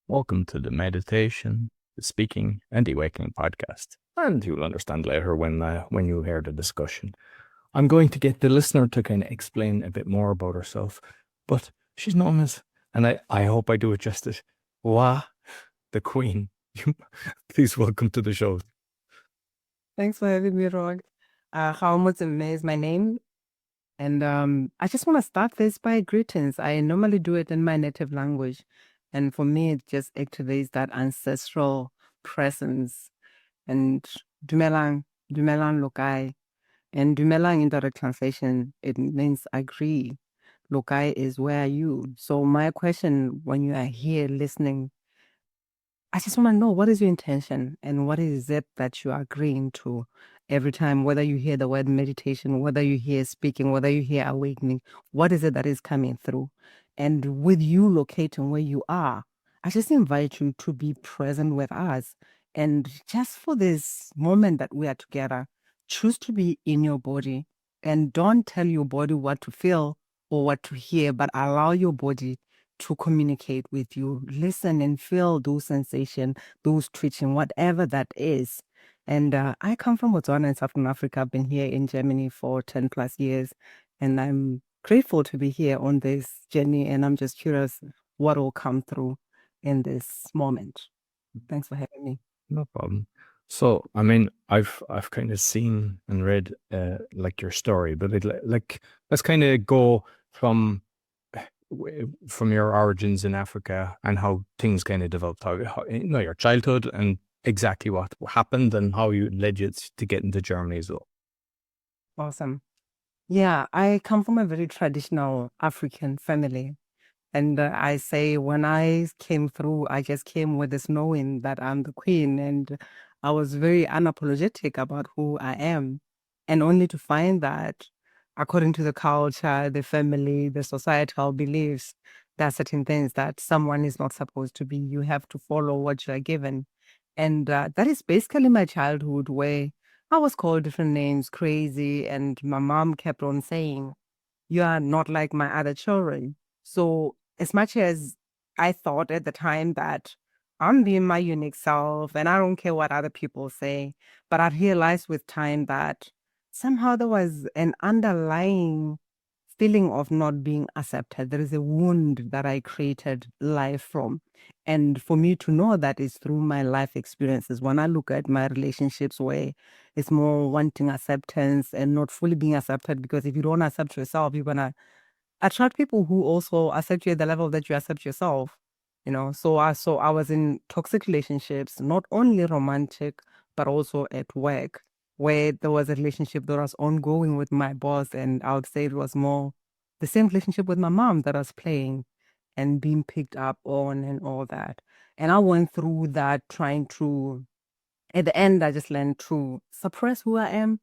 Welcome to the meditation, the speaking, and the awakening podcast. And you'll understand later when you hear the discussion. I'm going to get the listener to kind of explain a bit more about herself, but she's known as, and I hope I do it justice, Wa, the Queen. Please welcome to the show. Thanks for having me, Rog. Gao Motsemme is my name. And I just want to start this by greetings. I normally do it in my native language. And for me, it just activates that ancestral presence. And dumelang lokai. And dumelang in direct translation, it means agree. Lokai is where are you? So my question when you are here listening, I just want to know, what is your intention and what is it that you are agreeing to every time, whether you hear the word meditation, whether you hear speaking, whether you hear awakening, what is it that is coming through? And with you locating where you are, I just invite you to be present with us. And just for this moment that we are together, choose to be in your body and don't tell your body what to feel or what to hear, but allow your body to communicate with you. Listen and feel those sensations, those twitching, whatever that is. And I come from Botswana in Southern Africa. I've been here in Germany for 10 plus years. And I'm grateful to be here on this journey. And I'm just curious what will come through in this moment. Thanks for having me. No problem. So, I mean, I've kind of seen and read like your story, but let's kind of go from your origins in Africa and how things kind of developed, how your childhood and exactly what happened and how you led you to get into Germany as well. Awesome. Yeah, I come from a very traditional African family. And I say, when I came through, I just came with this knowing that I'm the queen. And I was very unapologetic about who I am. And only to find that, according to the culture, the family, the societal beliefs, there are certain things that someone is not supposed to be. You have to follow what you are given. And that is basically my childhood, where I was called different names, crazy. And my mom kept on saying, you are not like my other children. So as much as I thought at the time that I'm being my unique self and I don't care what other people say, but I realized with time that somehow there was an underlying feeling of not being accepted. There is a wound that I created life from. And for me to know that is through my life experiences. When I look at my relationships where it's more wanting acceptance and not fully being accepted, because if you don't accept yourself, you're going to attract people who also accept you at the level that you accept yourself. So I was in toxic relationships, not only romantic, but also at work, where there was a relationship that was ongoing with my boss. And I would say it was more the same relationship with my mom that I was playing and being picked up on and all that. And I went through that trying to, at the end, I just learned to suppress who I am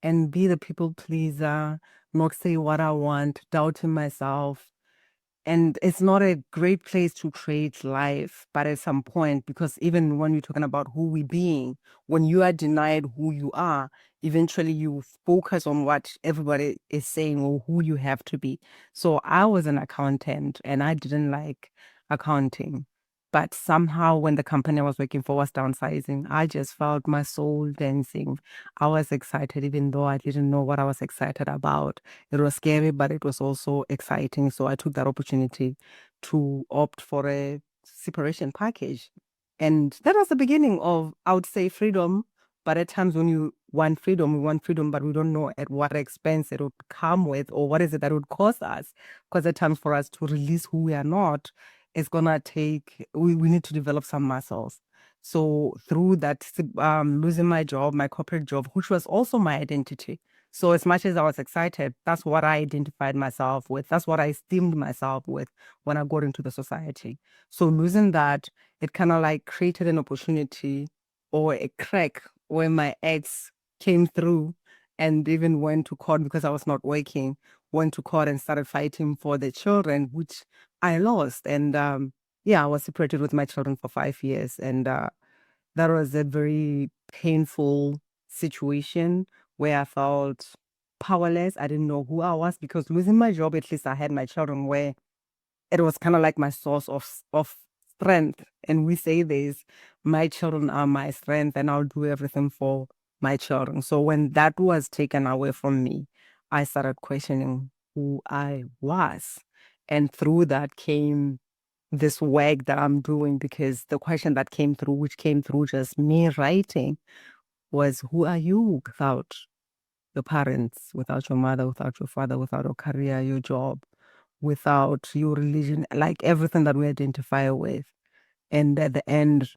and be the people pleaser, not say what I want, doubting myself. And it's not a great place to create life, but at some point, because even when you're talking about who we being, when you are denied who you are, eventually you focus on what everybody is saying or who you have to be. So I was an accountant and I didn't like accounting. But somehow when the company I was working for was downsizing, I just felt my soul dancing. I was excited, even though I didn't know what I was excited about. It was scary, but it was also exciting. So I took that opportunity to opt for a separation package. And that was the beginning of, I would say, freedom. But at times when you want freedom, we want freedom, but we don't know at what expense it would come with or what is it that would cost us. Because at times for us to release who we are not, it's going to take, we need to develop some muscles. So through that, losing my job, my corporate job, which was also my identity. So as much as I was excited, that's what I identified myself with. That's what I esteemed myself with when I got into the society. So losing that, it kind of like created an opportunity or a crack where my ex came through and even went to court because I was not working, went to court and started fighting for the children, which I lost. And yeah, I was separated with my children for 5 years. And that was a very painful situation where I felt powerless. I didn't know who I was because losing my job, at least I had my children, where it was kind of like my source of strength. And we say this, my children are my strength, and I'll do everything for my children. So when that was taken away from me, I started questioning who I was. And through that came this work that I'm doing, because the question that came through, which came through just me writing, was who are you without your parents, without your mother, without your father, without your career, your job, without your religion, like everything that we identify with. And at the end,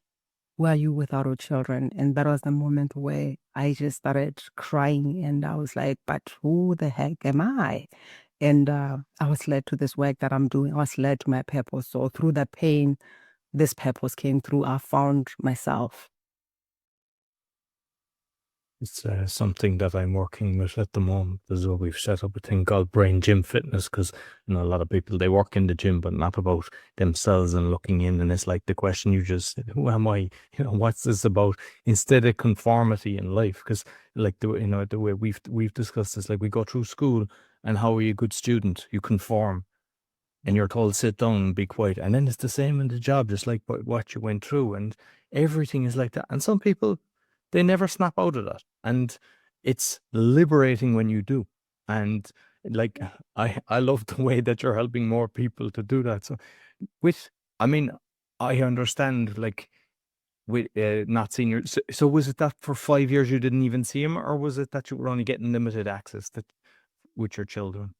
who are you without your children? And that was the moment where I just started crying, and I was like, but who the heck am I? And I was led to this work that I'm doing. I was led to my purpose. So through that pain, this purpose came through. I found myself. It's something that I'm working with at the moment as well. We've set up a thing called Brain Gym Fitness because a lot of people, they work in the gym, but not about themselves and looking in. And it's like the question you just said, who am I? What's this about? Instead of conformity in life, because like the way we've discussed this, like we go through school, and how are you a good student? You conform, and you're told sit down and be quiet. And then it's the same in the job, just like what you went through, and everything is like that. And some people, they never snap out of that, and it's liberating when you do. And like I love the way that you're helping more people to do that. So with, I mean, I understand, like, with not seeing your, so was it that for 5 years you didn't even see him, or was it that you were only getting limited access that with your children?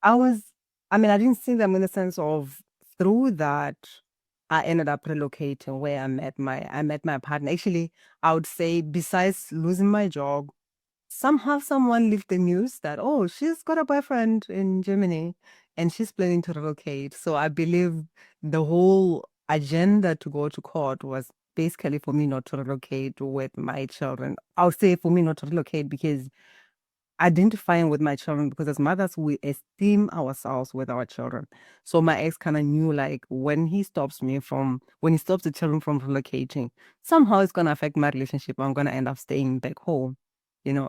I didn't see them in the sense of, through that, I ended up relocating where I met my partner. Actually, I would say, besides losing my job, somehow someone leaked the news that, oh, she's got a boyfriend in Germany and she's planning to relocate. So I believe the whole agenda to go to court was basically for me not to relocate with my children. I would say for me not to relocate because identifying with my children, because as mothers, we esteem ourselves with our children. So my ex kind of knew, like, when he stops the children from relocating, somehow it's going to affect my relationship. I'm going to end up staying back home,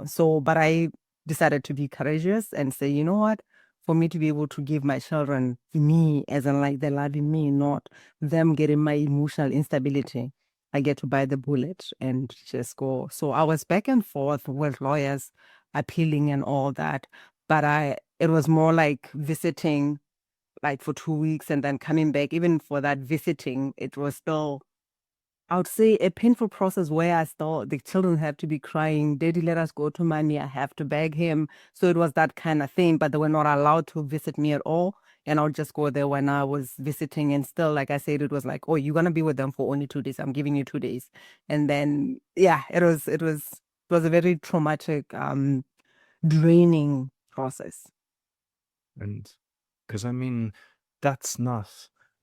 So, but I decided to be courageous and say, you know what? For me to be able to give my children me, as in like they're loving me, not them getting my emotional instability, I get to bite the bullet and just go. So I was back and forth with lawyers appealing and all that. But it was more like visiting, like for 2 weeks and then coming back. Even for that visiting, it was still, I would say, a painful process where the children had to be crying, Daddy, let us go to mommy, I have to beg him. So it was that kind of thing, but they were not allowed to visit me at all. And I would just go there when I was visiting. And still, like I said, it was like, oh, you're going to be with them for only 2 days. I'm giving you 2 days. And then, yeah, it was a very traumatic, draining process. And because that's not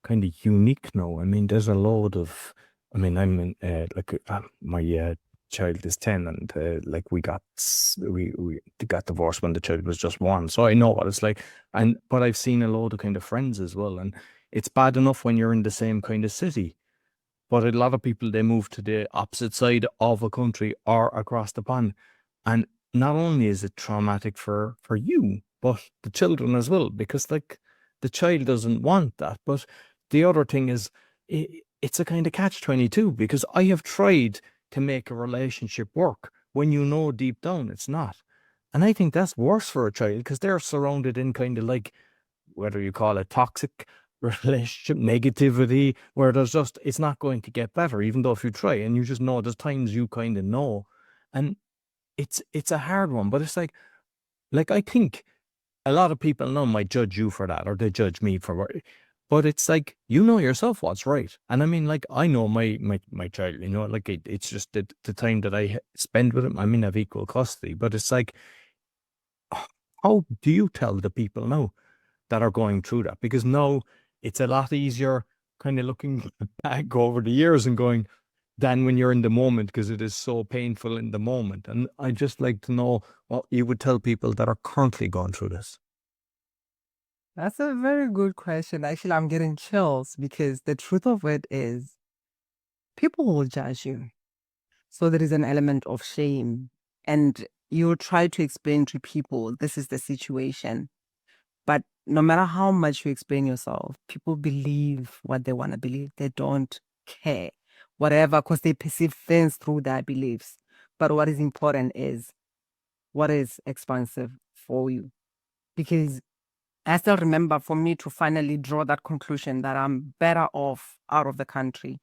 kind of unique now. There's a load of, I'm in, like, my child is 10, and like we got divorced when the child was just 1. So I know what it's like. But I've seen a load of kind of friends as well. And it's bad enough when you're in the same kind of city. But a lot of people, they move to the opposite side of a country or across the pond. And not only is it traumatic for you, but the children as well, because like the child doesn't want that. But the other thing is, it's a kind of catch-22, because I have tried to make a relationship work when you know deep down it's not. And I think that's worse for a child, because they're surrounded in kind of like, whether you call it toxic relationship, negativity, where it's not going to get better, even though if you try, and you just know there's times you kind of know. And it's a hard one, but it's like I think a lot of people now might judge you for that, or they judge me for what, but it's like, you know yourself what's right. And like, I know my child, like it's just the time that I spend with him. I have equal custody, but it's like, how do you tell the people now that are going through that? Because now it's a lot easier kind of looking back over the years and going, than when you're in the moment, because it is so painful in the moment. And I just like to know what you would tell people that are currently going through this. That's a very good question. Actually, I'm getting chills because the truth of it is people will judge you. So there is an element of shame. And you try to explain to people, this is the situation. But no matter how much you explain yourself, people believe what they want to believe. They don't care, whatever, because they perceive things through their beliefs. But what is important is what is expansive for you. Because I still remember, for me to finally draw that conclusion that I'm better off out of the country,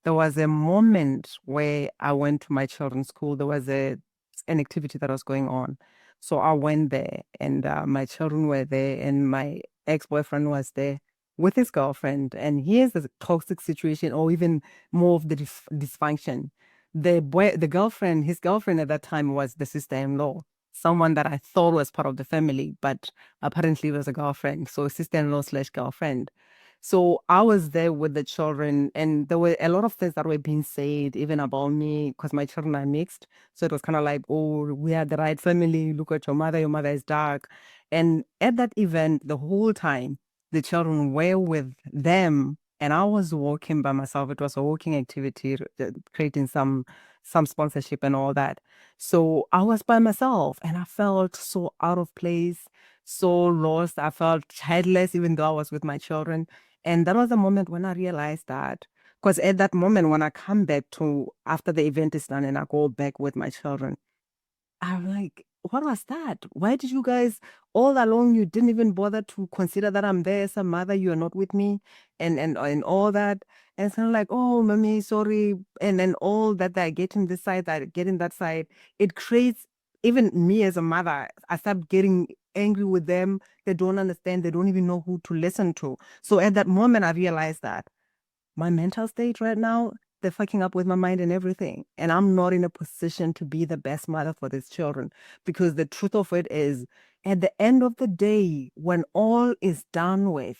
there was a moment where I went to my children's school. There was an activity that was going on. So I went there, and my children were there, and my ex-boyfriend was there with his girlfriend. And here's the toxic situation, or even more of the dysfunction. His girlfriend at that time was the sister-in-law, someone that I thought was part of the family, but apparently was a girlfriend. So sister-in-law slash girlfriend. So I was there with the children, and there were a lot of things that were being said, even about me, because my children are mixed. So it was kind of like, oh, we are the right family. Look at your mother is dark. And at that event, the whole time, the children were with them, and I was walking by myself. It was a walking activity, creating some sponsorship and all that. So I was by myself, and I felt so out of place, so lost. I felt childless, even though I was with my children. And that was a moment when I realized that, because at that moment, when I come back to after the event is done and I go back with my children, I'm like, what was that? Why did you guys all along, you didn't even bother to consider that I'm there as a mother, you're not with me, and all that. And it's kind of like, oh, mommy, sorry. And then all that they're getting this side, that getting that side, it creates, even me as a mother, I start getting angry with them. They don't understand, they don't even know who to listen to. So at that moment, I realized that my mental state right now, they're fucking up with my mind and everything. And I'm not in a position to be the best mother for these children. Because the truth of it is, at the end of the day, when all is done with,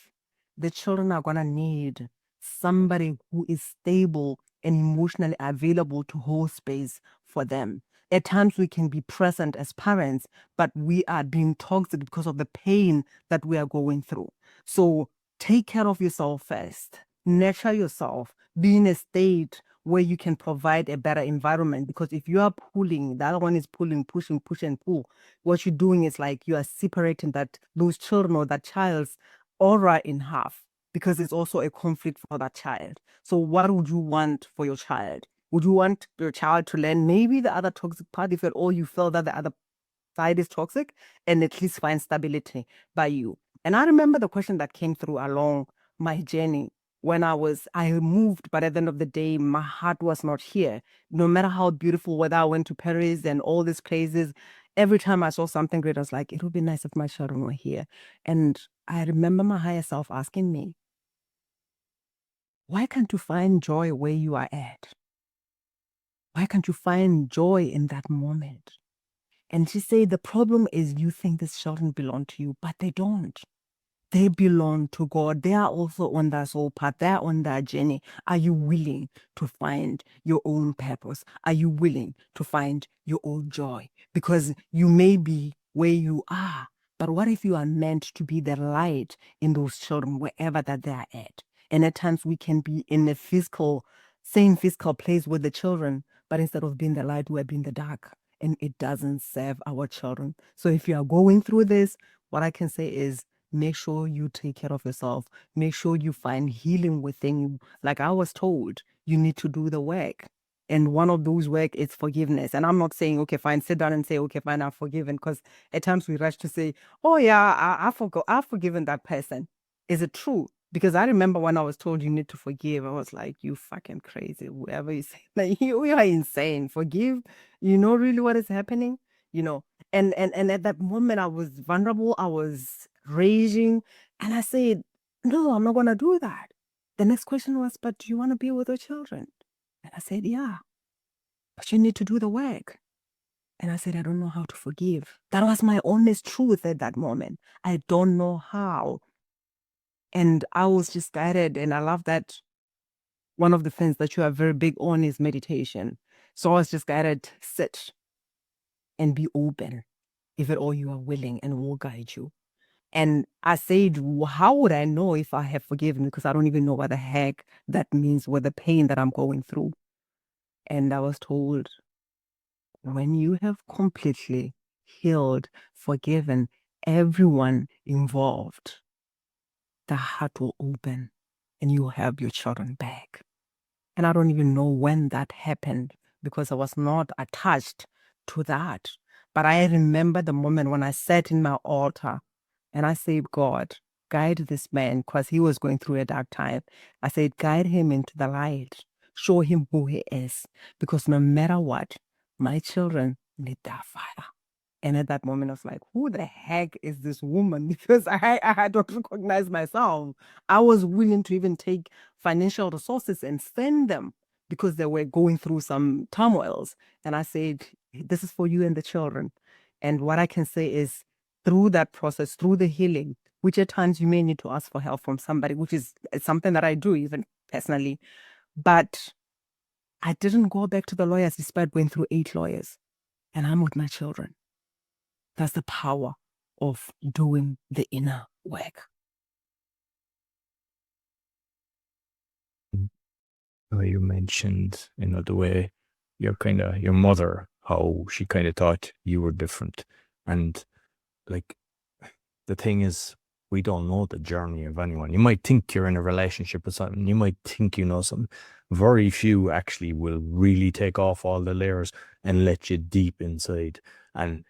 the children are going to need somebody who is stable and emotionally available to hold space for them. At times we can be present as parents, but we are being toxic because of the pain that we are going through. So take care of yourself first. Nurture yourself, be in a state where you can provide a better environment. Because if you are pulling, the other one is pulling, pushing, push and pull. What you're doing is like you are separating those children or that child's aura in half, because it's also a conflict for that child. So what would you want for your child? Would you want your child to learn maybe the other toxic part, if at all you feel that the other side is toxic, and at least find stability by you? And I remember the question that came through along my journey when I moved, but at the end of the day, my heart was not here. No matter how beautiful, whether I went to Paris and all these places, every time I saw something great, I was like, it would be nice if my children were here. And I remember my higher self asking me, why can't you find joy where you are at? Why can't you find joy in that moment? And she said, the problem is you think these children belong to you, but they don't. They belong to God. They are also on that soul path. They're on that journey. Are you willing to find your own purpose? Are you willing to find your own joy? Because you may be where you are, but what if you are meant to be the light in those children, wherever that they are at? And at times we can be in a same physical place with the children, but instead of being the light, we're being the dark. And it doesn't serve our children. So if you are going through this, what I can say is, make sure you take care of yourself. Make sure you find healing within you. Like I was told, you need to do the work. And one of those work is forgiveness. And I'm not saying, okay, fine, sit down and say, okay, fine, I've forgiven. Because at times we rush to say, oh yeah, I've forgiven that person. Is it true? Because I remember when I was told you need to forgive, I was like, you fucking crazy. Whoever you say, like, you are insane. Forgive. You know really what is happening? You know, and at that moment I was vulnerable, I was raging, and I said, no, I'm not gonna do that. The next question was, but do you want to be with your children? And I said, yeah, but you need to do the work. And I said, I don't know how to forgive. That was my honest truth at that moment. I don't know how. And I was just guided, and I love that one of the things that you are very big on is meditation. So I was just guided, sit and be open, if at all you are willing, and we'll guide you. And I said, how would I know if I have forgiven? Because I don't even know what the heck that means with the pain that I'm going through. And I was told, when you have completely healed, forgiven, everyone involved, the heart will open and you'll have your children back. And I don't even know when that happened because I was not attached to that. But I remember the moment when I sat in my altar and I said, God, guide this man because he was going through a dark time. I said, guide him into the light. Show him who he is. Because no matter what, my children need that fire. And at that moment, I was like, who the heck is this woman? Because I don't recognize myself. I was willing to even take financial resources and send them because they were going through some turmoils. And I said, this is for you and the children. And what I can say is through that process, through the healing, which at times you may need to ask for help from somebody, which is something that I do even personally. But I didn't go back to the lawyers despite going through 8 lawyers. And I'm with my children. That's the power of doing the inner work. You mentioned, the way your mother, how she kind of thought you were different. And like, the thing is, we don't know the journey of anyone. You might think you're in a relationship with someone, you might think you know something. Very few actually will really take off all the layers and let you deep inside. And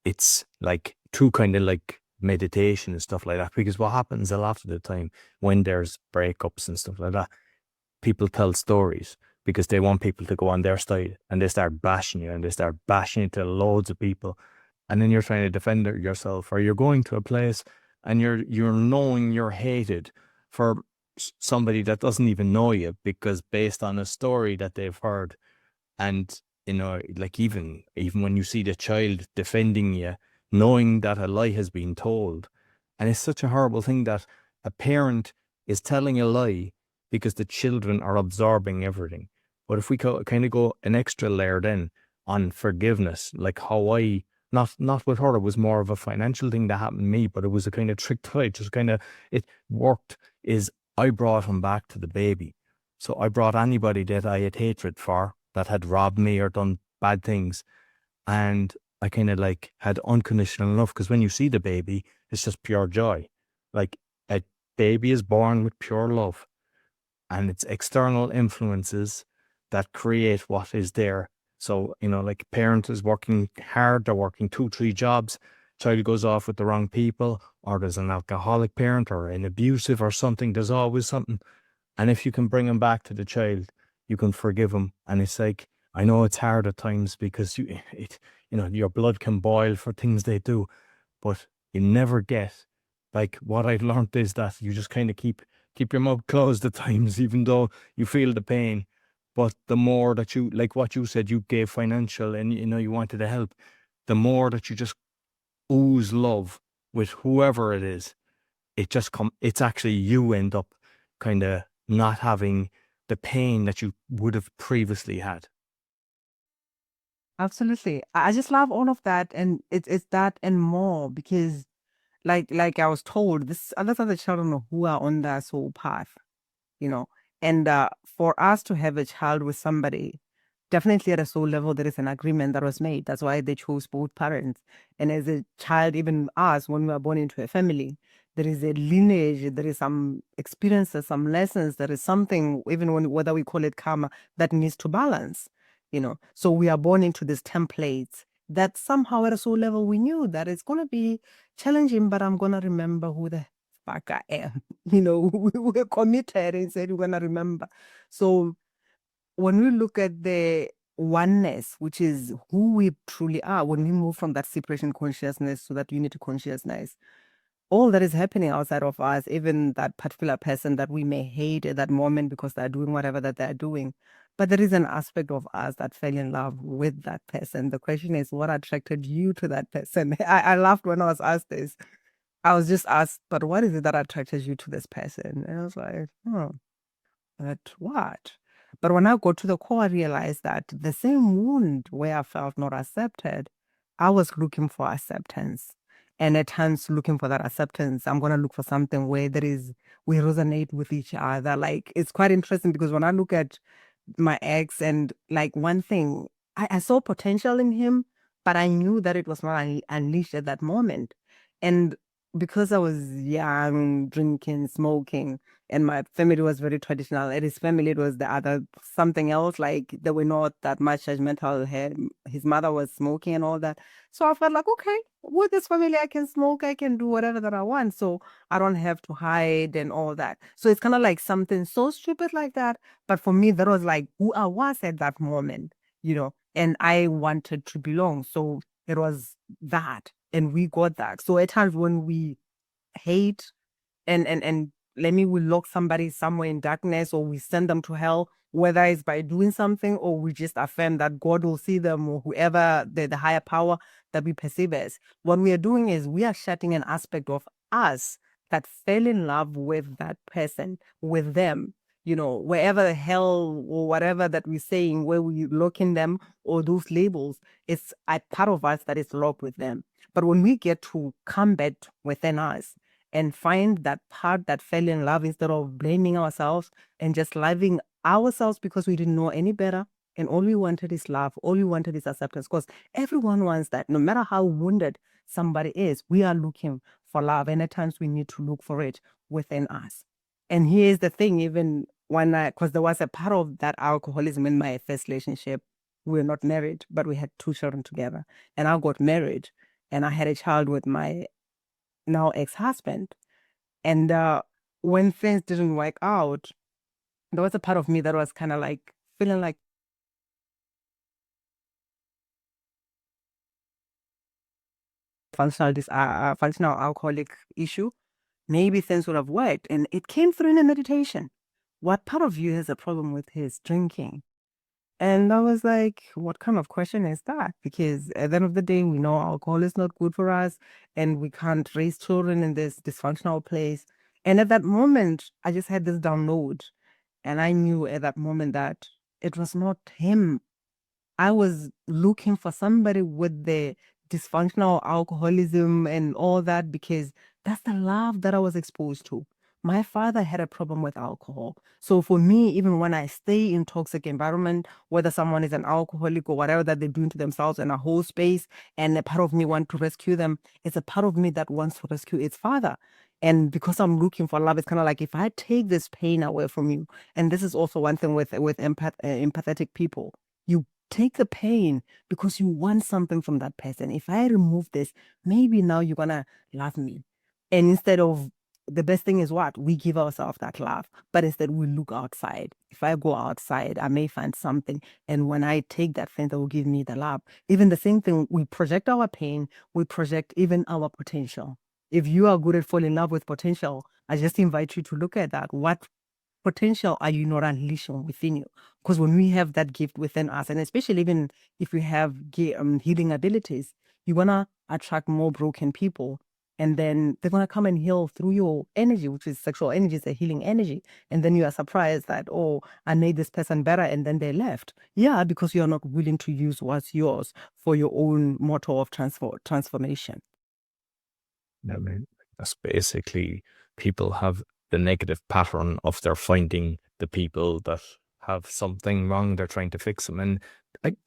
it's like through kind of like meditation and stuff like that. Because what happens a lot of the time when there's breakups and stuff like that, people tell stories because they want people to go on their side, and they start bashing you, and they start bashing it to loads of people. And then you're trying to defend yourself, or you're going to a place and you're knowing you're hated for somebody that doesn't even know you, because based on a story that they've heard. And like even when you see the child defending you, knowing that a lie has been told. And it's such a horrible thing that a parent is telling a lie because the children are absorbing everything. But if we kind of go an extra layer then on forgiveness, like how I, not with her, it was more of a financial thing that happened to me, but it was a kind of trick that I just kind of, it worked, is I brought him back to the baby. So I brought anybody that I had hatred for, that had robbed me or done bad things. And I kind of like had unconditional love, because when you see the baby, it's just pure joy. Like, a baby is born with pure love, and it's external influences that create what is there. So, like, parent is working hard, they're working 2-3 jobs, child goes off with the wrong people, or there's an alcoholic parent or an abusive or something, there's always something. And if you can bring him back to the child, you can forgive him. And it's like, I know it's hard at times because your blood can boil for things they do, but you never get, like, what I've learned is that you just kind of keep your mouth closed at times, even though you feel the pain. But the more that you, like what you said, you gave financial and you wanted to help, the more that you just ooze love with whoever it is, it's actually, you end up kind of not having the pain that you would have previously had. Absolutely. I just love all of that. And it's that and more because like I was told, this others are the children who are on their soul path, you know. And for us to have a child with somebody, definitely at a soul level, there is an agreement that was made. That's why they chose both parents. And as a child, even us, when we are born into a family, there is a lineage, there is some experiences, some lessons, there is something, even whether we call it karma, that needs to balance, So we are born into these templates that somehow at a soul level we knew that it's going to be challenging, but I'm going to remember who the fuck I am. We were committed and said we're going to remember. So when we look at the oneness, which is who we truly are, when we move from that separation consciousness to that unity consciousness, all that is happening outside of us, even that particular person that we may hate at that moment because they're doing whatever that they're doing, but there is an aspect of us that fell in love with that person. The question is, what attracted you to that person? I laughed when I was asked this. I was just asked, but what is it that attracted you to this person? And I was like, oh, but what? But when I go to the core, I realized that the same wound where I felt not accepted, I was looking for acceptance. And at times, looking for that acceptance, I'm going to look for something where we resonate with each other. Like, it's quite interesting because when I look at my ex, and like one thing, I saw potential in him, but I knew that it was not unleashed at that moment. And because I was young, drinking, smoking, and my family was very traditional, and his family it was the other something else. Like they were not that much judgmental. His mother was smoking and all that. So I felt like, okay, with this family, I can smoke, I can do whatever that I want. So I don't have to hide and all that. So it's kind of like something so stupid like that. But for me, that was like who I was at that moment, and I wanted to belong. So it was that. And we got that. So at times when we hate and let me we lock somebody somewhere in darkness or we send them to hell, whether it's by doing something or we just affirm that God will see them or whoever the higher power that we perceive as. What we are doing is we are shutting an aspect of us that fell in love with that person, with them, wherever the hell or whatever that we're saying, where we look in them or those labels, it's a part of us that is locked with them. But when we get to combat within us and find that part that fell in love instead of blaming ourselves and just loving ourselves because we didn't know any better. And all we wanted is love. All we wanted is acceptance. Because everyone wants that. No matter how wounded somebody is, we are looking for love. And at times we need to look for it within us. And here's the thing, even when because there was a part of that alcoholism in my first relationship. We were not married, but we had 2 children together. And I got married and I had a child with my now ex-husband. And when things didn't work out, there was a part of me that was kind of like feeling like functional alcoholic issue. Maybe things would have worked. And it came through in a meditation. What part of you has a problem with his drinking? And I was like, what kind of question is that? Because at the end of the day, we know alcohol is not good for us and we can't raise children in this dysfunctional place. And at that moment, I just had this download. And I knew at that moment that it was not him. I was looking for somebody with the dysfunctional alcoholism and all that because that's the love that I was exposed to. My father had a problem with alcohol. So for me, even when I stay in toxic environment, whether someone is an alcoholic or whatever that they're doing to themselves in a whole space, and a part of me want to rescue them, it's a part of me that wants to rescue its father. And because I'm looking for love, it's kind of like if I take this pain away from you, and this is also one thing with empathetic people, you take the pain because you want something from that person. If I remove this, maybe now you're gonna love me. And instead of the best thing is what? We give ourselves that love. But instead we look outside. If I go outside, I may find something. And when I take that thing that will give me the love, even the same thing, we project our pain, we project even our potential. If you are good at falling in love with potential, I just invite you to look at that. What potential are you not unleashing within you? Because when we have that gift within us, and especially even if we have healing abilities, you want to attract more broken people. And then they're going to come and heal through your energy, which is sexual energy, it's a healing energy. And then you are surprised that, oh, I made this person better. And then they left. Yeah, because you're not willing to use what's yours for your own motto of transformation. I mean, that's basically people have the negative pattern of they're finding the people that have something wrong, they're trying to fix them. And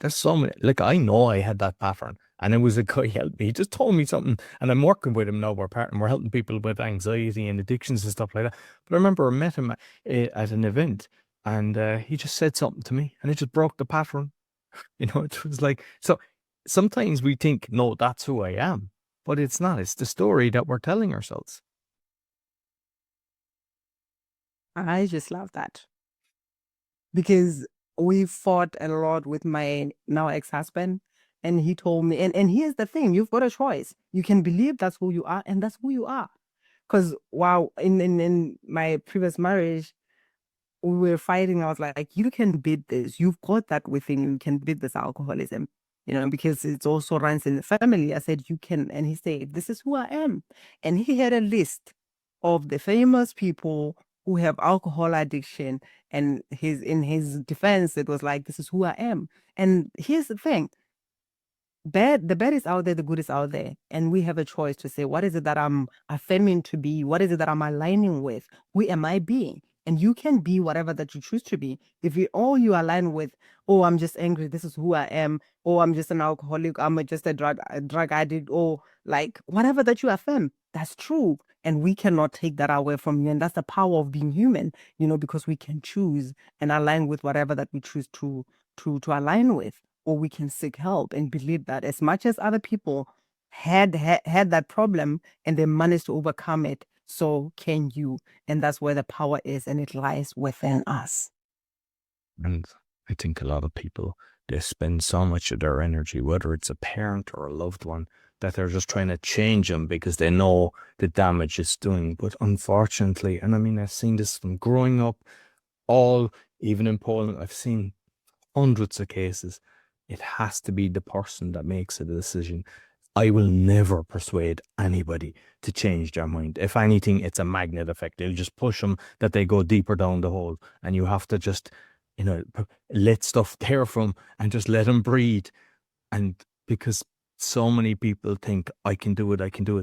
there's so many, like, I know I had that pattern, and it was a guy helped me. He just told me something, and I'm working with him now. We're partnering, we're helping people with anxiety and addictions and stuff like that. But I remember I met him at an event, and he just said something to me, and it just broke the pattern. It was like, so sometimes we think, no, that's who I am. But it's not. It's the story that we're telling ourselves. I just love that. Because we fought a lot with my now ex-husband, and he told me, and here's the thing, you've got a choice. You can believe that's who you are, and that's who you are. Because wow, in my previous marriage, we were fighting. I was like, you can beat this. You've got that within you. You can beat this alcoholism, because it also runs in the family. I said, you can. And he said, this is who I am. And he had a list of the famous people who have alcohol addiction. And in his defense, it was like, this is who I am. And here's the thing. The bad is out there, the good is out there. And we have a choice to say, what is it that I'm affirming to be? What is it that I'm aligning with? Who am I being? And you can be whatever that you choose to be. If you align with, oh, I'm just angry, this is who I am, or I'm just an alcoholic, just a drug addict, or like whatever that you affirm, that's true. And we cannot take that away from you. And that's the power of being human, because we can choose and align with whatever that we choose to align with, or we can seek help and believe that as much as other people had that problem and they managed to overcome it, so can you. And that's where the power is, and it lies within us. And I think a lot of people, they spend so much of their energy, whether it's a parent or a loved one, that they're just trying to change them because they know the damage it's doing. But unfortunately, and I mean, I've seen this from growing up, even in Poland, I've seen hundreds of cases. It has to be the person that makes a decision. I will never persuade anybody to change their mind. If anything, it's a magnet effect. It'll just push them that they go deeper down the hole. And you have to just, let stuff tear from and just let them breathe. And because so many people think, I can do it.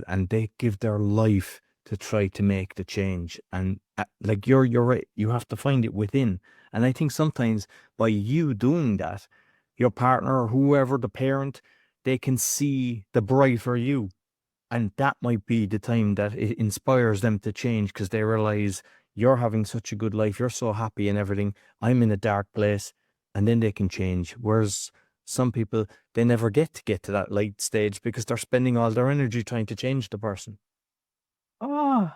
And they give their life to try to make the change. And like you're right, you have to find it within. And I think sometimes by you doing that, your partner or whoever, the parent, they can see the brighter you. And that might be the time that it inspires them to change, because they realize you're having such a good life, you're so happy and everything, I'm in a dark place, and then they can change. Whereas some people, they never get to that light stage because they're spending all their energy trying to change the person. Oh,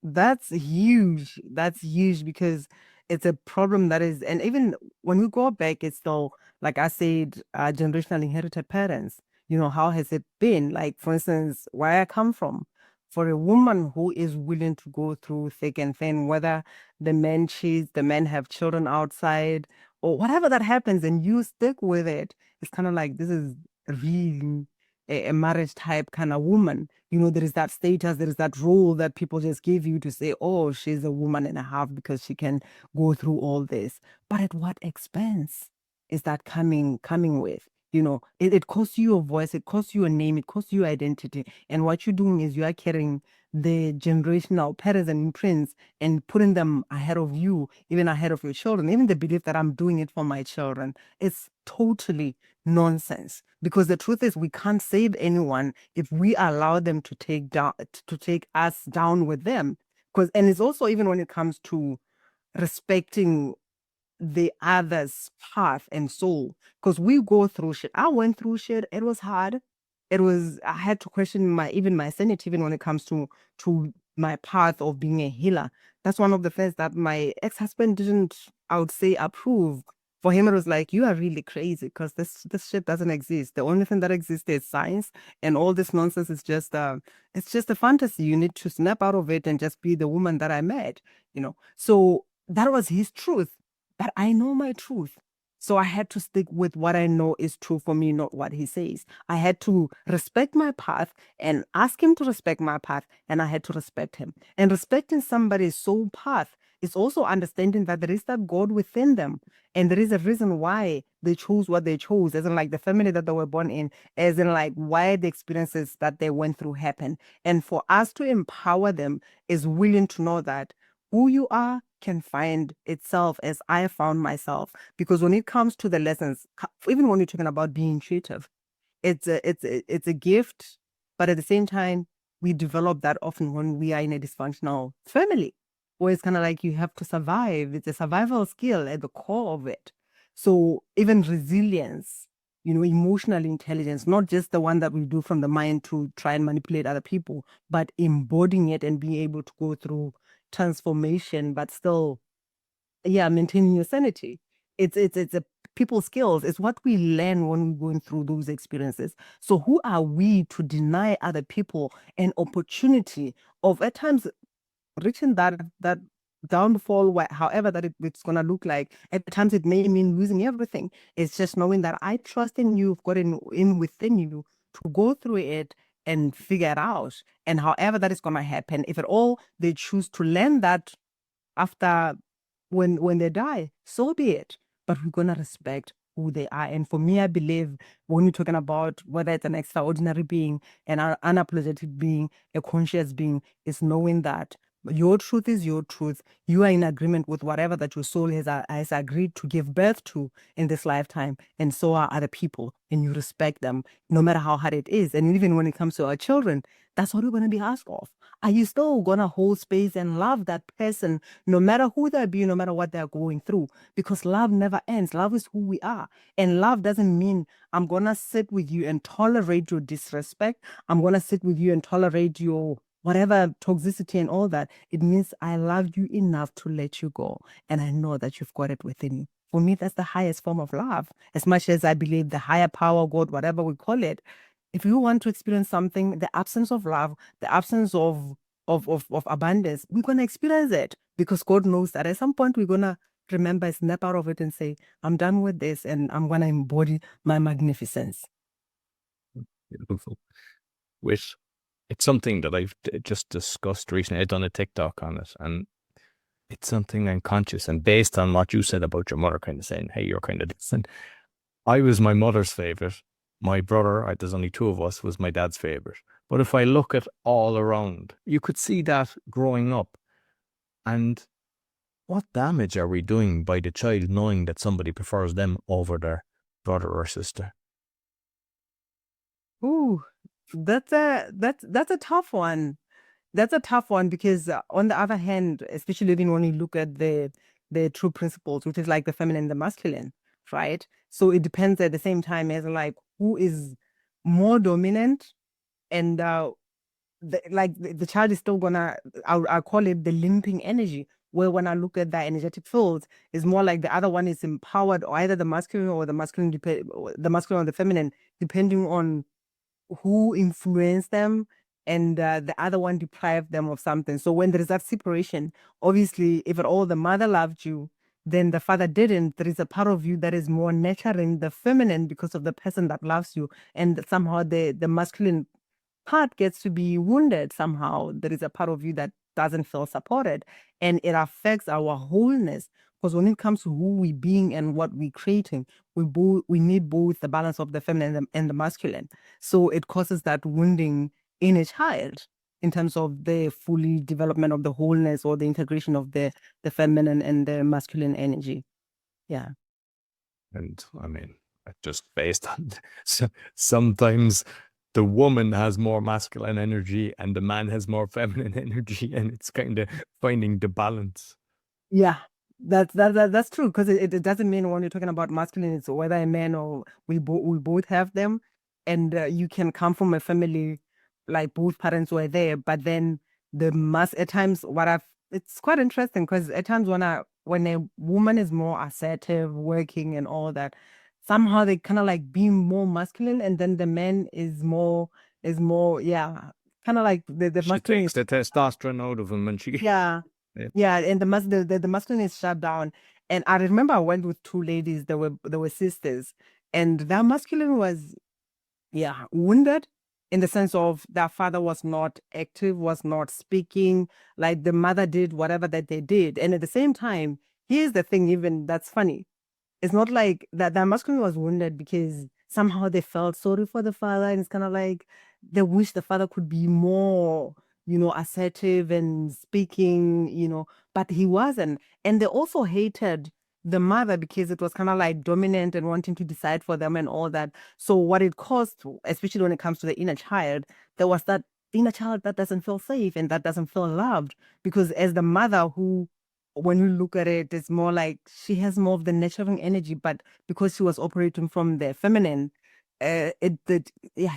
that's huge. That's huge because it's a problem that is, and even when we go back, it's still, like I said, generational inherited patterns. How has it been? Like, for instance, where I come from, for a woman who is willing to go through thick and thin, whether the men cheats, the men have children outside, or whatever that happens, and you stick with it, it's kind of like this is really a marriage type kind of woman. There is that status, there is that role that people just give you to say, oh, she's a woman and a half because she can go through all this. But at what expense is that coming with? It costs you a voice, it costs you a name, it costs you identity. And what you're doing is you are carrying the generational patterns and imprints and putting them ahead of you, even ahead of your children, even the belief that I'm doing it for my children. It's totally nonsense, because the truth is we can't save anyone if we allow them to take us down with them. And it's also, even when it comes to respecting the other's path and soul, because we go through shit. I went through shit. It was hard. I had to question my sanity, even when it comes to my path of being a healer. That's one of the things that my ex-husband didn't, I would say, approve. For him, it was like, you are really crazy because this shit doesn't exist. The only thing that exists is science, and all this nonsense is just it's just a fantasy. You need to snap out of it and just be the woman that I met. So that was his truth. But I know my truth. So I had to stick with what I know is true for me, not what he says. I had to respect my path and ask him to respect my path, and I had to respect him. And respecting somebody's soul path is also understanding that there is that God within them. And there is a reason why they chose what they chose, as in like the family that they were born in, as in like why the experiences that they went through happened. And for us to empower them is willing to know that who you are can find itself as I found myself. Because when it comes to the lessons, even when you're talking about being intuitive, it's a gift, but at the same time, we develop that often when we are in a dysfunctional family, where it's kind of like you have to survive. It's a survival skill at the core of it. So even resilience, emotional intelligence, not just the one that we do from the mind to try and manipulate other people, but embodying it and being able to go through transformation, but still, maintaining your sanity. It's a people skills. It's what we learn when we're going through those experiences. So who are we to deny other people an opportunity of at times reaching that downfall, however that it's gonna look like? At times it may mean losing everything. It's just knowing that I trust in you, got in within you to go through it and figure it out. And however that is gonna happen, if at all they choose to learn that after when they die, so be it. But we're gonna respect who they are. And for me, I believe when we're talking about whether it's an extraordinary being, an unapologetic being, a conscious being, is knowing that Your truth is your truth. You are in agreement with whatever that your soul has agreed to give birth to in this lifetime, and so are other people, and you respect them no matter how hard it is. And even when it comes to our children, that's what we're going to be asked of. Are you still going to hold space and love that person no matter who they be, no matter what they're going through? Because love never ends. Love is who we are. And love doesn't mean I'm going to sit with you and tolerate your disrespect. I'm going to sit with you and tolerate your whatever toxicity and all that. It means I love you enough to let you go. And I know that you've got it within you. For me, that's the highest form of love. As much as I believe the higher power, God, whatever we call it, if you want to experience something, the absence of love, the absence of abundance, we're going to experience it because God knows that at some point we're going to remember, snap out of it and say, I'm done with this and I'm going to embody my magnificence. Beautiful. With it's something that I've just discussed recently. I've done a TikTok on it, and it's something I'm conscious. And based on what you said about your mother, kind of saying, "Hey, you're kind of different." I was my mother's favorite. My brother, there's only two of us, was my dad's favorite. But if I look at all around, you could see that growing up. And what damage are we doing by the child knowing that somebody prefers them over their brother or sister? Ooh, that's a tough one. That's a tough one because on the other hand, especially even when you look at the true principles, which is like the feminine and the masculine, right? So it depends at the same time as like who is more dominant and the child is still gonna I'll call it the limping energy, where when I look at that energetic field, it's more like the other one is empowered, or either the masculine or the masculine, the masculine or the feminine, depending on who influenced them, and the other one deprived them of something. So when there is that separation, obviously, if at all the mother loved you, then the father didn't. There is a part of you that is more nurturing the feminine because of the person that loves you, and somehow the masculine part gets to be wounded somehow. There is a part of you that doesn't feel supported, and it affects our wholeness. Because when it comes to who we being and what we creating, we need both the balance of the feminine and the masculine. So it causes that wounding in a child in terms of the fully development of the wholeness or the integration of the feminine and the masculine energy. Yeah. And I mean, just based on sometimes the woman has more masculine energy and the man has more feminine energy, and it's kind of finding the balance. Yeah, that's true because it doesn't mean when you're talking about masculine, it's whether a man or we both have them, and you can come from a family like both parents were there, but then the mass at times it's quite interesting because at times when a woman is more assertive, working and all that, somehow they kind of like being more masculine, and then the man is more yeah, kind of like the She masculine takes the testosterone out of him, and she yeah. yeah. Yeah, and the masculine is shut down. And I remember I went with two ladies that were sisters, and their masculine was wounded in the sense of their father was not active, was not speaking, like the mother did whatever that they did. And at the same time, here's the thing, even that's funny. It's not like that masculine was wounded because somehow they felt sorry for the father, and it's kind of like they wish the father could be more, assertive and speaking, but he wasn't. And they also hated the mother because it was kind of like dominant and wanting to decide for them and all that. So what it caused, especially when it comes to the inner child, there was that inner child that doesn't feel safe and that doesn't feel loved, because as the mother who, when you look at it, it's more like she has more of the nurturing energy, but because she was operating from the feminine, she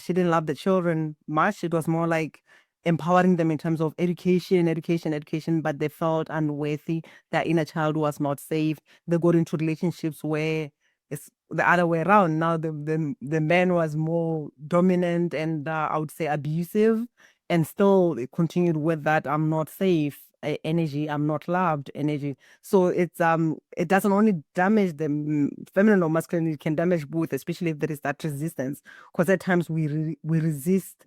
didn't love the children much. It was more like empowering them in terms of education, but they felt unworthy. Their inner child was not safe. They got into relationships where it's the other way around. Now the man was more dominant and I would say abusive, and still it continued with that I'm not safe energy, I'm not loved energy. So it doesn't only damage the feminine or masculine, it can damage both, especially if there is that resistance. Because at times we resist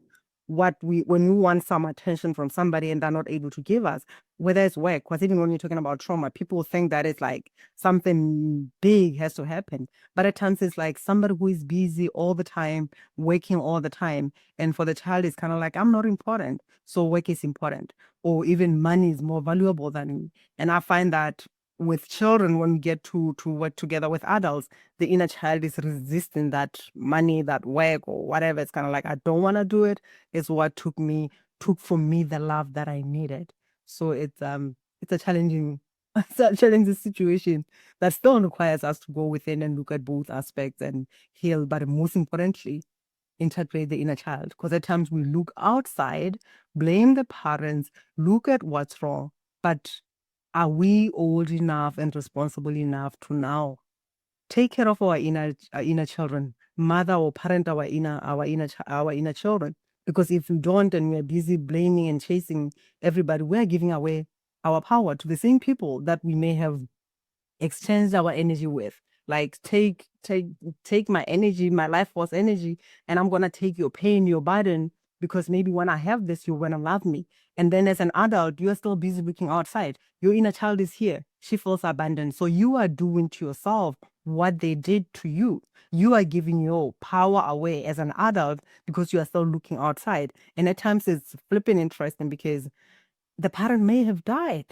when we want some attention from somebody and they're not able to give us, whether it's work, because even when you're talking about trauma, people think that it's like something big has to happen. But at times it's like somebody who is busy all the time, working all the time. And for the child, it's kind of like, I'm not important. So work is important. Or even money is more valuable than me. And I find that with children, when we get to work together with adults, the inner child is resisting that money, that work, or whatever. It's kind of like, I don't want to do it. It's what took from me the love that I needed. So it's a challenging it's a challenging situation that still requires us to go within and look at both aspects and heal, but most importantly, interpret the inner child. Because at times we look outside, blame the parents, look at what's wrong, but are we old enough and responsible enough to now take care of our inner children, mother or parent our inner children? Because if we don't and we're busy blaming and chasing everybody, we're giving away our power to the same people that we may have exchanged our energy with. Like take my energy, my life force energy, and I'm gonna take your pain, your burden, because maybe when I have this, you're gonna love me. And then as an adult, you're still busy looking outside. Your inner child is here. She feels abandoned. So you are doing to yourself what they did to you. You are giving your power away as an adult because you are still looking outside. And at times it's flipping interesting because the parent may have died,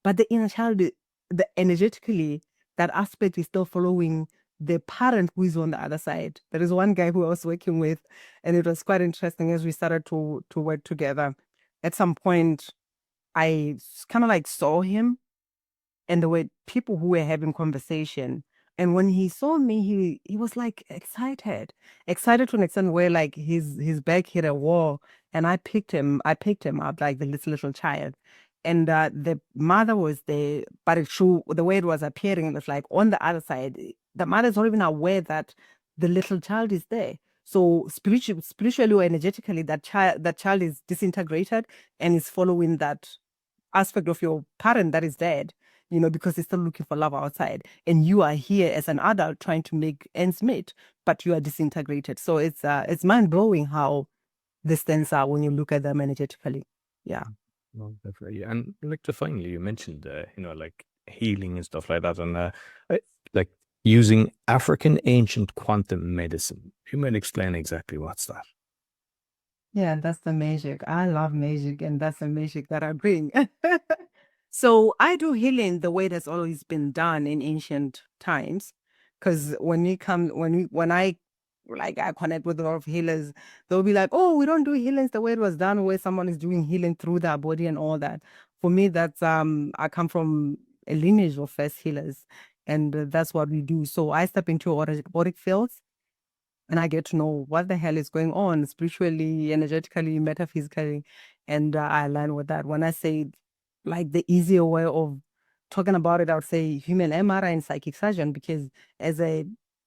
but the inner child, the energetically, that aspect is still following the parent who is on the other side. There is one guy who I was working with, and it was quite interesting as we started to work together. At some point, I kind of like saw him, and there were people who were having conversation. And when he saw me, he was like excited to an extent where like his back hit a wall, and I picked him up like the little child. And the mother was there, but the way it was appearing, it was like on the other side. The mother's not even aware that the little child is there. So spiritually or energetically, that child is disintegrated and is following that aspect of your parent that is dead, because he's still looking for love outside. And you are here as an adult trying to make ends meet, but you are disintegrated. So it's mind blowing how these things are when you look at them energetically. Yeah. Well, definitely. And like finally, you mentioned, like healing and stuff like that, and like using African ancient quantum medicine. You might explain exactly what's that. Yeah, that's the magic. I love magic, and that's the magic that I bring. So I do healing the way that's always been done in ancient times. Because when I like I connect with a lot of healers, they'll be like, "Oh, we don't do healings the way it was done, where someone is doing healing through their body and all that." For me, that's I come from a lineage of first healers, and that's what we do. So I step into auric fields and I get to know what the hell is going on spiritually, energetically, metaphysically, and I align with that. When I say like the easier way of talking about it, I would say human MRI and psychic surgeon, because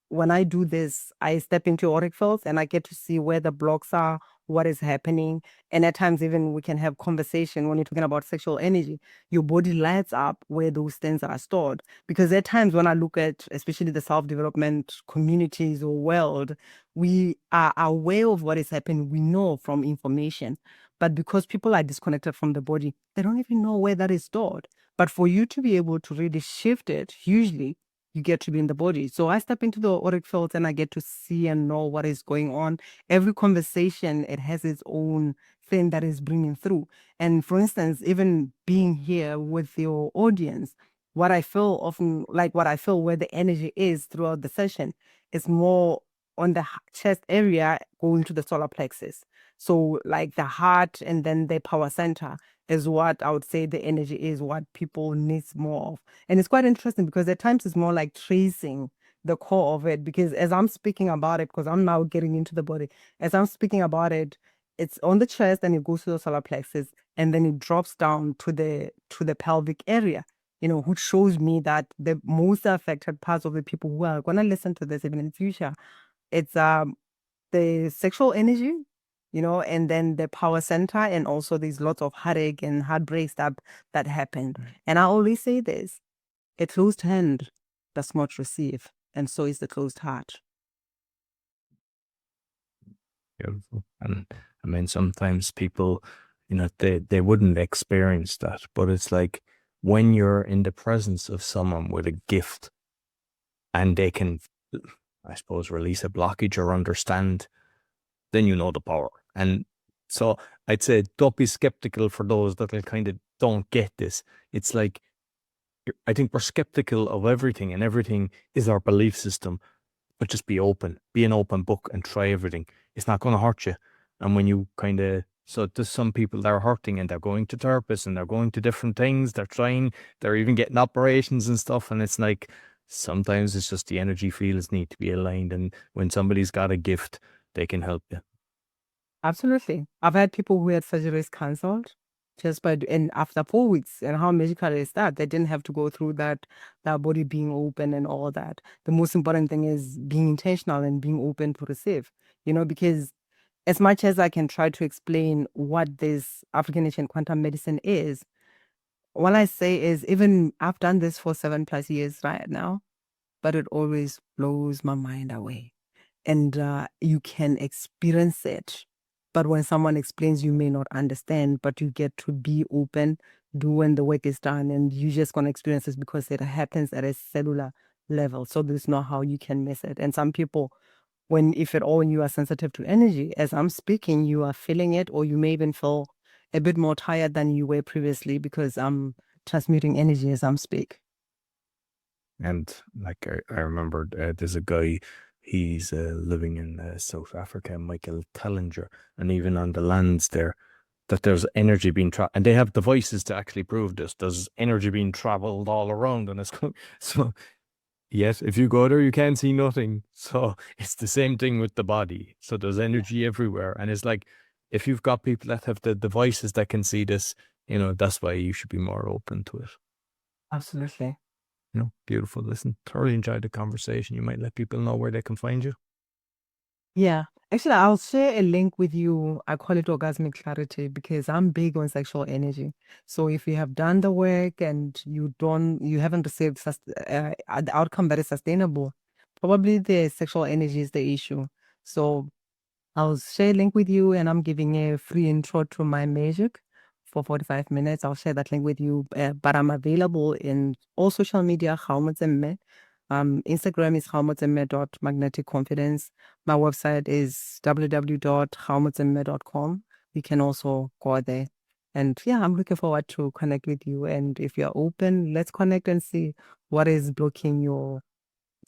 when I do this, I step into auric fields and I get to see where the blocks are, what is happening. And at times even we can have conversation when you're talking about sexual energy. Your body lights up where those things are stored. Because at times when I look at especially the self-development communities or world, we are aware of what is happening. We know from information. But because people are disconnected from the body, they don't even know where that is stored. But for you to be able to really shift it, usually you get to be in the body. So I step into the auric field and I get to see and know what is going on. Every conversation, it has its own thing that is bringing through. And for instance, even being here with your audience, what I feel often, like what I feel where the energy is throughout the session is more on the chest area going to the solar plexus. So like the heart and then the power center is what I would say the energy is what people need more of. And it's quite interesting because at times it's more like tracing the core of it, because as I'm speaking about it, because I'm now getting into the body, as I'm speaking about it, it's on the chest and it goes to the solar plexus and then it drops down to the pelvic area, which shows me that the most affected parts of the people who are going to listen to this even in the future, it's the sexual energy, and then the power center, and also there's lots of heartache and heartbreaks that happened. And I always say this: a closed hand does not receive, and so is the closed heart. Beautiful. And I mean, sometimes people, they wouldn't experience that, but it's like when you're in the presence of someone with a gift and they can, I suppose, release a blockage or understand, then you know the power. And so I'd say don't be skeptical for those that kind of don't get this. It's like, I think we're skeptical of everything, and everything is our belief system. But just be open, be an open book, and try everything. It's not going to hurt you. And when you so there's some people that are hurting and they're going to therapists and they're going to different things. They're trying, they're even getting operations and stuff. And it's like, sometimes it's just the energy fields need to be aligned. And when somebody's got a gift, they can help you. Absolutely. I've had people who had surgeries cancelled just and after 4 weeks. And how magical is that? They didn't have to go through that body being open and all that. The most important thing is being intentional and being open to receive, because as much as I can try to explain what this African ancient quantum medicine is, what I say is, even I've done this for 7+ years right now, but it always blows my mind away. And you can experience it. But when someone explains, you may not understand, but you get to be open, do when the work is done, and you just gonna experience this because it happens at a cellular level. So there's no how you can miss it. And some people, if at all you are sensitive to energy, as I'm speaking, you are feeling it, or you may even feel a bit more tired than you were previously because I'm transmuting energy as I'm speak. And like I remember there's a guy, he's living in South Africa, Michael Tellinger, and even on the lands there, that there's energy being traveled, and they have devices to actually prove this. There's energy being traveled all around, and it's so. Yes, if you go there, you can't see nothing. So it's the same thing with the body. So there's energy everywhere, and it's like, if you've got people that have the devices that can see this, that's why you should be more open to it. Absolutely. Beautiful. Listen, thoroughly enjoyed the conversation. You might let people know where they can find you. Yeah. Actually, I'll share a link with you. I call it orgasmic clarity because I'm big on sexual energy. So if you have done the work and you haven't received the outcome that is sustainable, probably the sexual energy is the issue. So I'll share a link with you, and I'm giving a free intro to my magic for 45 minutes. I'll share that link with you, but I'm available in all social media, Gao Motsemme. Instagram is gaomotsemme.magneticconfidence. My website is www.gaomotsemme.com. You can also go there. And yeah, I'm looking forward to connect with you. And if you're open, let's connect and see what is blocking your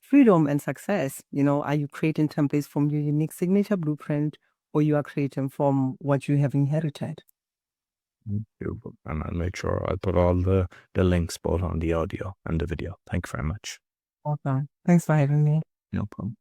freedom and success. Are you creating templates from your unique signature blueprint, or you are creating from what you have inherited? Beautiful. And I'll make sure I'll put all the links both on the audio and the video. Thank you very much. Awesome. Thanks for having me. No problem.